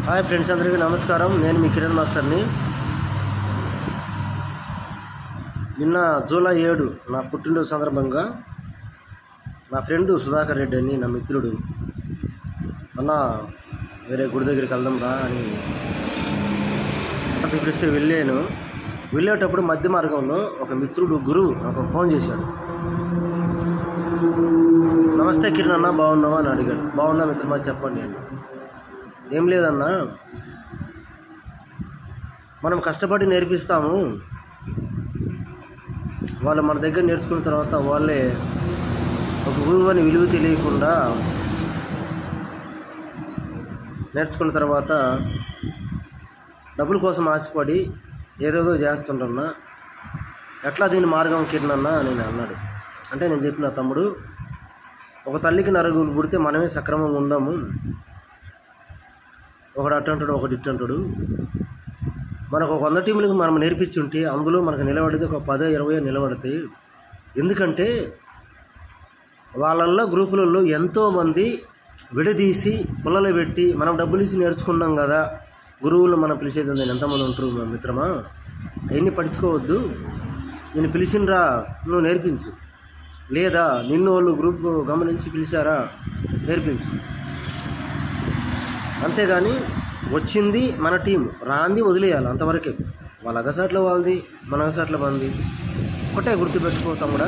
Hi friends, అందరికీ నమస్కారం. నేను మీ కిరణ్ మాస్టర్ని. నిన్న జూలై 7 నా పుట్టినరోజు సందర్భంగా నా ఫ్రెండ్ సుధాకర్ రెడ్డి అని నా మిత్రుడు అన్న వేరే గుడి దగ్గరికి వెళ్దాం రా అని అక్కడికి పిలిస్తే వెళ్ళాను. వెళ్ళేటప్పుడు మధ్య మార్గంలో ఒక మిత్రుడు గురువు నాకు ఫోన్ చేశాడు. నమస్తే కిరణ్ అన్న, బాగున్నావా అని అడిగాడు. బాగున్నా మిత్రమా, చెప్పండి అన్న. ఏం లేదన్నా, మనం కష్టపడి నేర్పిస్తాము, వాళ్ళు మన దగ్గర నేర్చుకున్న తర్వాత వాళ్ళే ఒక గురువు అని విలువ తెలియకుండా నేర్చుకున్న తర్వాత డబ్బుల కోసం ఆశపడి ఏదేదో చేస్తుంటున్నా, ఎట్లా దీని మార్గం కిరణ్ అన్న అని అన్నాడు. అంటే నేను చెప్పిన తమ్ముడు, ఒక తల్లికి నలుగురు పుడితే మనమే సక్రమంగా ఉండము. ఒకడు అట్టంటాడు, ఒకటి ఇట్టంటాడు. మనకు ఒక 100 టీములకు మనం నేర్పించుంటే అందులో మనకు నిలబడితే ఒక 10-20 నిలబడతాయి. ఎందుకంటే వాళ్ళల్లో గ్రూపులలో ఎంతోమంది విడదీసి పుల్లలు పెట్టి మనం డబ్బులు ఇచ్చి నేర్చుకున్నాం కదా, గురువులు మనం పిలిచేది ఎంతమంది ఉంటారు మా మిత్రమా, అవన్నీ పట్టించుకోవద్దు. నేను పిలిచినరా, నువ్వు నేర్పించు, లేదా నిన్ను వాళ్ళు గ్రూప్ గమనించి పిలిచారా, నేర్పించు. అంతేగాని వచ్చింది మన టీం, రాంది వదిలేయాలి, అంతవరకే. వాళ్ళ అగసాట్లో వాళ్ళది, మన అగసాట్లో మనది. ఒకటే గుర్తుపెట్టుకో తమ్ముడా,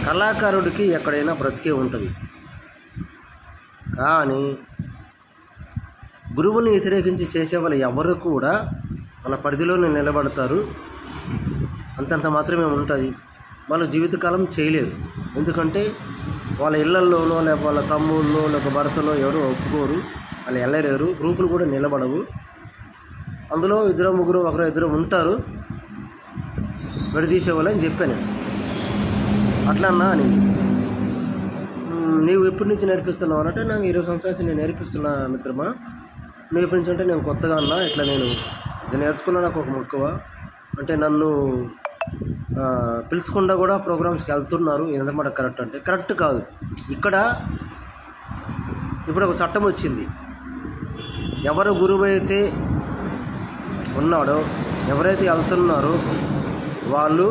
కళాకారుడికి ఎక్కడైనా బ్రతికే ఉంటుంది. కానీ గురువుని వ్యతిరేకించి చేసేవాళ్ళు ఎవరు కూడా మన పరిధిలోనే నిలబడతారు. అంతంత మాత్రమే ఉంటుంది. వాళ్ళు జీవితకాలం చేయలేరు. ఎందుకంటే వాళ్ళ ఇళ్లల్లోనో లేక వాళ్ళ తమ్ముళ్ళో లేక భర్తలో ఎవరు ఒప్పుకోరు, వాళ్ళు వెళ్ళలేరు, గ్రూపులు కూడా నిలబడవు. అందులో 2-3 ఒకరు ఉంటారు విడదీసేవాళ్ళు అని చెప్పాను. అట్లా అన్నా అని, నీవు ఎప్పటి నుంచి నేర్పిస్తున్నావు అంటే, నాకు 20 సంవత్సరాలు నేను నేర్పిస్తున్నా మిత్రమా. నువ్వు ఎప్పటి నుంచి అంటే, నేను కొత్తగా అన్నా, ఇట్లా నేను ఇది నేర్చుకున్నా, నాకు ఒక మక్కువ అంటే నన్ను పిలుచుకుండా కూడా ప్రోగ్రామ్స్కి వెళ్తున్నారు. ఎంతమాట కరెక్ట్ అంటే కరెక్ట్ కాదు. ఇక్కడ ఇప్పుడు ఒక చట్టం వచ్చింది. ఎవరు గురువు అయితే ఉన్నాడో, ఎవరైతే వెళ్తున్నారో వాళ్ళు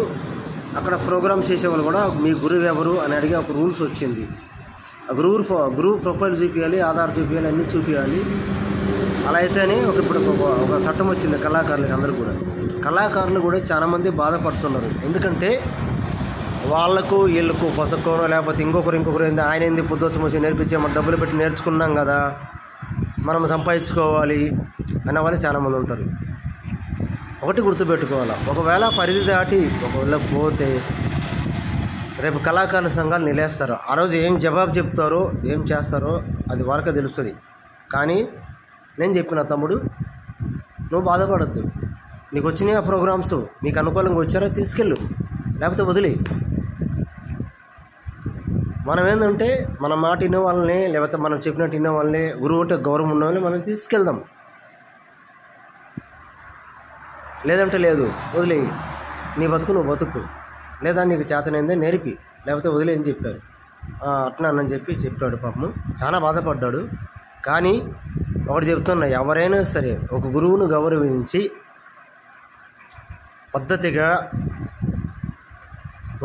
అక్కడ ప్రోగ్రామ్స్ చేసేవాళ్ళు కూడా మీ గురువు ఎవరు అని అడిగే ఒక రూల్స్ వచ్చింది. ఆ గురువు ప్రొఫైల్ చూపించాలి, ఆధార్ చూపించాలి, అన్నీ చూపించాలి. అలా అయితేనే ఇప్పుడు ఒక చట్టం వచ్చింది కళాకారులకి. అందరూ కూడా కళాకారులు కూడా చాలామంది బాధపడుతున్నారు. ఎందుకంటే వాళ్ళకు వీళ్ళకు పొసక్కోనో లేకపోతే ఇంకొకరు ఏంది, ఆయన ఏంది పొద్దుచ్చి వచ్చి నేర్పించే, మనం డబ్బులు పెట్టి నేర్చుకున్నాం కదా, మనం సంపాదించుకోవాలి అనే వాళ్ళు చాలామంది ఉంటారు. ఒకటి గుర్తుపెట్టుకోవాలి, ఒకవేళ పరిధి దాటి ఒకవేళ పోతే రేపు కళాకారుల సంఘాలు నిలేస్తారు. ఆ రోజు ఏం జవాబు చెప్తారో, ఏం చేస్తారో అది వాళ్ళకే తెలుస్తుంది. కానీ నేను చెప్పిన తమ్ముడు, నువ్వు బాధపడద్దు. నీకు వచ్చినాయి ఆ ప్రోగ్రామ్స్, నీకు అనుకూలంగా వచ్చారో తీసుకెళ్ళు, లేకపోతే వదిలే. మనం ఏంటంటే మన మాట విన్న వాళ్ళని, లేకపోతే మనం చెప్పినట్టు విన్న వాళ్ళని, గురువు అంటే గౌరవం ఉన్న వాళ్ళని మనం తీసుకెళ్దాం. లేదంటే లేదు, వదిలే, నీ బతుకు నువ్వు బతుకు, లేదా నీకు చేతనైందే నేర్పి, లేకపోతే వదిలే అని చెప్పారు. అట్లా అని చెప్పాడు. పాపము చాలా బాధపడ్డాడు. కానీ ఒకటి చెప్తున్నా, ఎవరైనా సరే ఒక గురువును గౌరవించి పద్ధతిగా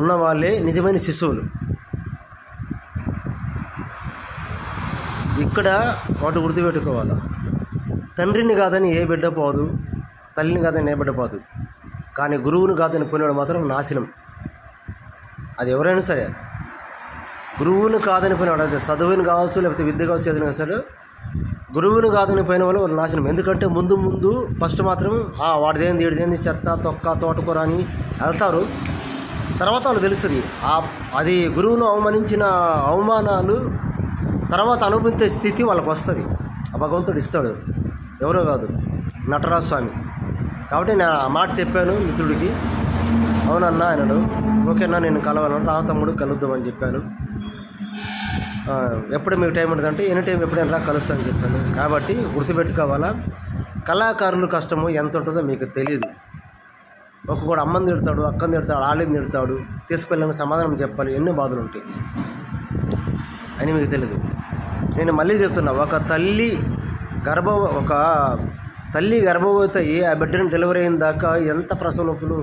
ఉన్న వాళ్ళే నిజమైన శిశువులు. ఇక్కడ వాటి గుర్తుపెట్టుకోవాలి, తండ్రిని కాదని ఏ బిడ్డ పోదు, తల్లిని కాదని ఏ బిడ్డ పోదు. కానీ గురువుని కాదని పోయినాడు మాత్రం నాశనం. అది ఎవరైనా సరే గురువుని కాదని పోయినాడు, అది చదువుని కావచ్చు, లేకపోతే విద్య కావచ్చు, ఏదైనా సరే గురువుని కాదని పోయిన వాళ్ళు నాశనం. ఎందుకంటే ముందు ఫస్ట్ మాత్రం వాడిదేంది వీడిదేంది చెత్త తొక్క తోటకూర అని వెళ్తారు. తర్వాత వాళ్ళు తెలుస్తుంది అది గురువును అవమానించిన అవమానాలు తర్వాత అనుభవించే స్థితి వాళ్ళకు వస్తుంది. ఆ భగవంతుడు ఇస్తాడు, ఎవరో కాదు, నటరాజ స్వామి. కాబట్టి నేను ఆ మాట చెప్పాను మిత్రుడికి. అవునన్నా అన్నాడు. ఓకేనా, నేను కలవాలన్నా, రా తమ్ముడు కలుద్దామని చెప్పాను. ఎప్పుడు మీకు టైం ఉంటుందంటే ఎనీ టైం ఎప్పుడైనా రా కలుస్తానని చెప్పాను. కాబట్టి గుర్తుపెట్టుకోవాలా, కళాకారుల కష్టము ఎంత ఉంటుందో మీకు తెలియదు. ఒక్కొక్కడు అమ్మని తిడతాడు, అక్కని తిడతాడు, ఆళ్ళని తిడతాడు, తీసుకెళ్ళిన సమాధానం చెప్పాలి, ఎన్నో బాధలు ఉంటాయి అని మీకు తెలియదు. నేను మళ్ళీ చెప్తున్నా, ఒక తల్లి ఒక తల్లి గర్భవతి అయ్యి ఆ బిడ్డను డెలివరీ అయిన దాకా ఎంత ప్రసవ నొప్పులు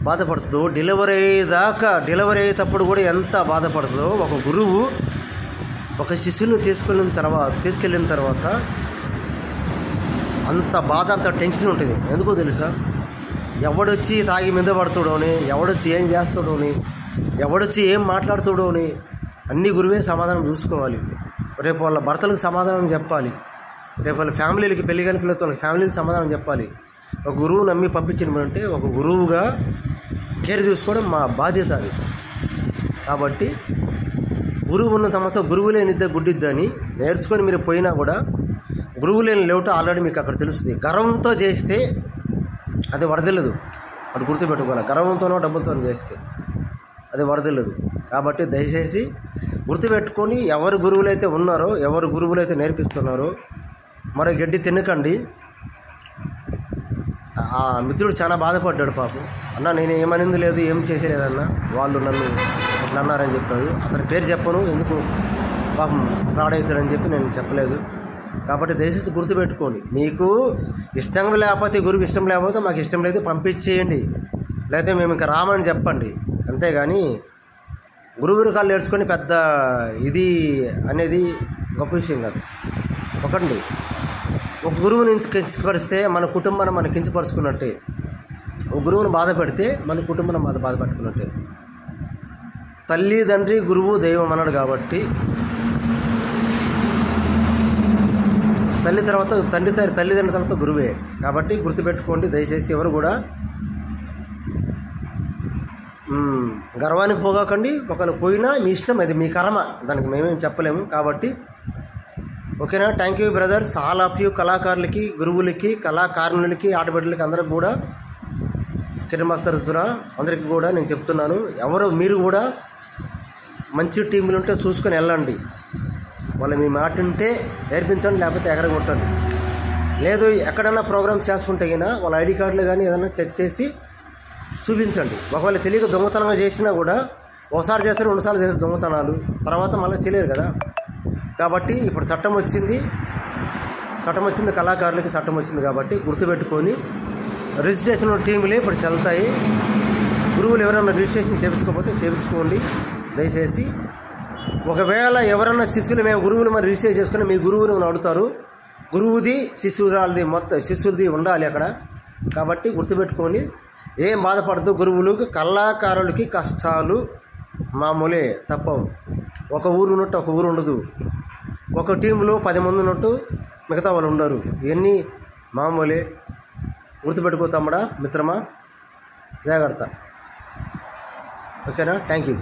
బాధపడుతుందో, డెలివరీ అయ్యేటప్పుడు కూడా ఎంత బాధపడుతుందో ఒక గురువు ఒక శిశువుని తీసుకెళ్ళిన తర్వాత అంత బాధ, అంత టెన్షన్ ఉంటుంది. ఎందుకో తెలుసా? ఎవడొచ్చి తాగి మీద పడుతాడో అని, ఎవడొచ్చి ఏం చేస్తాడో అని, ఎవడొచ్చి ఏం మాట్లాడుతాడో అని అన్ని గురువే సమాధానం చూసుకోవాలి. రేపు వాళ్ళ భర్తలకు సమాధానం చెప్పాలి, రేపు వాళ్ళ ఫ్యామిలీలకి పెళ్లి కాని పిల్లలతో వాళ్ళ ఫ్యామిలీకి సమాధానం చెప్పాలి. ఒక గురువు నమ్మి పంపించినమంటే ఒక గురువుగా కేర్ తీసుకోవడం మా బాధ్యత అది. కాబట్టి గురువు ఉన్న సంవత్సరం గురువు లేని ఇద్ద గుడ్డిద్దని నేర్చుకొని మీరు పోయినా కూడా గురువు లేని లేవుట ఆల్రెడీ మీకు అక్కడ తెలుస్తుంది. గర్వంతో చేస్తే అది వరదలేదు, అది గుర్తుపెట్టుకోవాలి. గర్వంతోనో డబ్బులతో చేస్తే అది వరదలేదు. కాబట్టి దయచేసి గుర్తుపెట్టుకొని ఎవరు గురువులైతే ఉన్నారో, ఎవరు గురువులైతే నేర్పిస్తున్నారో మరో గడ్డి తినకండి. ఆ మిత్రుడు చాలా బాధపడ్డాడు పాపం. అన్న నేను ఏమనింది లేదు, ఏం చేసేలేదన్న, వాళ్ళు నన్ను ఇట్లా అన్నారని చెప్పాడు. అతని పేరు చెప్పను, ఎందుకు పాపం రాడవుతాడని చెప్పి నేను చెప్పలేదు. కాబట్టి దయచేసి గుర్తుపెట్టుకోండి, మీకు ఇష్టం లేకపోతే, గురువుకి ఇష్టం లేకపోతే మాకు ఇష్టం లేదు పంపించేయండి, లేకపోతే మేము ఇంకా రామని చెప్పండి. అంతేగాని గురువురి కాళ్ళు నేర్చుకొని పెద్ద ఇది అనేది గొప్ప విషయం కాదు. ఒకటి, ఒక గురువుని కించపరిస్తే మన కుటుంబాన్ని మనం కించపరుచుకున్నట్టే, ఒక గురువుని బాధ పెడితే మన కుటుంబాన్ని బాధపెట్టుకున్నట్టే. తల్లి తండ్రి గురువు దైవం అన్నాడు కాబట్టి తల్లిదండ్రుల తర్వాత గురువే. కాబట్టి గుర్తుపెట్టుకోండి దయచేసి. ఎవరు కూడా గర్వానికి పోగాకండి. ఒకవేళ పోయినా మీ ఇష్టం, అది మీ కర్మ, దానికి మేమేం చెప్పలేము. కాబట్టి ఓకేనా? Thank you brothers, all of you. కళాకారులకి, గురువులకి, కళాకారులకి, ఆటబిడ్డలకి అందరికి కూడా కిరణమాస్తరుతున్న అందరికీ కూడా నేను చెప్తున్నాను, ఎవరు మీరు కూడా మంచి టీంలు ఉంటే చూసుకొని వెళ్ళండి. వాళ్ళు మీ మాట ఉంటే నేర్పించండి, లేకపోతే ఎక్కడ కొట్టండి. లేదు ఎక్కడన్నా ప్రోగ్రామ్స్ చేస్తుంటే అయినా వాళ్ళ ఐడి కార్డులు కానీ ఏదైనా చెక్ చేసి చూపించండి. ఒకవేళ తెలియక దొంగతనంగా చేసినా కూడా ఒకసారి చేస్తారు, రెండుసార్లు చేస్తారు దొంగతనాలు, తర్వాత మళ్ళీ చేయలేరు కదా. కాబట్టి ఇప్పుడు చట్టం వచ్చింది, కళాకారులకి చట్టం వచ్చింది. కాబట్టి గుర్తుపెట్టుకొని రిజిస్ట్రేషన్ టీములే ఇప్పుడు చెల్తాయి. గురువులు ఎవరైనా రిజిస్ట్రేషన్ చేయించుకోకపోతే చేయించుకోండి దయచేసి. ఒకవేళ ఎవరన్నా శిష్యులు మేము గురువులు మరి రిజిస్టర్ చేసుకుని మీ గురువులు అడుగుతారు, గురువుది శిష్యురాలది మొత్తం శిష్యులది ఉండాలి అక్కడ. కాబట్టి గుర్తుపెట్టుకొని ఏం బాధపడదు. గురువులకు, కళాకారులకి కష్టాలు మామూలే, తప్పవు. ఒక ఊరు ఉన్నట్టు ఒక ఊరు ఉండదు, ఒక టీంలో 10 మంది ఉన్నట్టు మిగతా వాళ్ళు ఉండరు. ఇవన్నీ మామూలే. గుర్తుపెట్టుకో తమ్ముడా, మిత్రమా, జాగ్రత్త. ఓకేనా? Thank you.